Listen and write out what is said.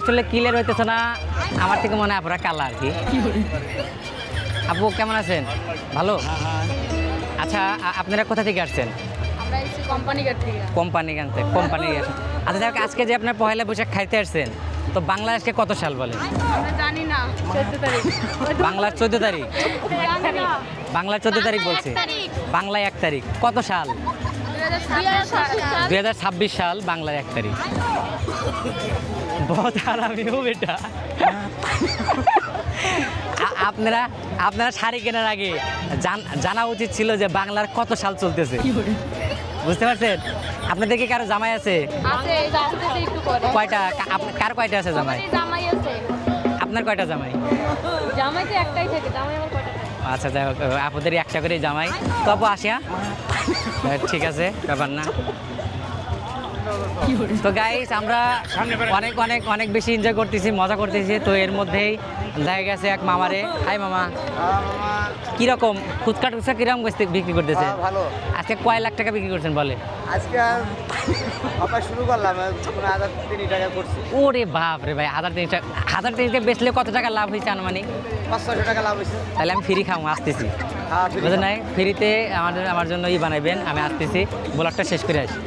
আসলে ক্লিয়ার হইতেছে না, আমার থেকে মনে হয় আপনারা কালা আর কি। আপু কেমন আছেন? ভালো। আচ্ছা আপনারা কোথা থেকে আসছেন? আমরা এসেছি কোম্পানিঘাট থেকে। কোম্পানি আনতে কোম্পানি আসেন। আচ্ছা যাক, আজকে যে আপনার পহেলা বৈশাখ খাইতে আসছেন, তো বাংলাদেশকে কত সাল বলে? আমরা জানি না 14 তারিখ। বাংলার 14 তারিখ। জানি না। বাংলার 14 তারিখ বলছে। বাংলায় 1 তারিখ। কত সাল? 2026 2026 সাল বাংলার 1 তারিখ। বহুত হারামি হো বেটা। আপনারা আপনারা শাড়ি কেনার আগে জানা উচিত ছিল যে বাংলার কত সাল চলতেছে। বুঝতে পারছেন? আপনাদের কি কারো জামাই আছে? আছে, এই যে আসতেছে একটু পরে। কয়টা? কার কয়টা আছে জামাই? আমারই জামাই আছে। আপনার কয়টা জামাই? জামাই তো একটাই থাকে, জামাই আমার কয়টা থাকে? আচ্ছা যাই হোক, আপনাদের একটা করে জামাই। তো আপু আসিয়া ঠিক আছে, ব্যাপার না। তো গাইস আমরা অনেক অনেক অনেক বেশি এনজয় করতেছি, মজা করতেছি। তো এর মধ্যেই দেখা গেছে এক মামারে। হাই মামা, কিরকম ফুচকা টুচকা কিরকম বিক্রি করতেছে? ভালো। আজকে কয় লাখ টাকা বিক্রি করছেন বলে? আজকে আমরা শুরু করলাম 1003 টাকা করছি। ওরে বাপ রে ভাই, 1003 বেচলে কত টাকা লাভ হয়েছে আনুমানিক? 500 টাকা লাভ হয়েছে। তাহলে আমি ফ্রি খাবো, আসতেছি। হ্যাঁ, free বুঝলেন নাই? ফ্রিতে আমার জন্য বানাইবেন, আমি আসতেছি, ব্লগটা শেষ করে আসি।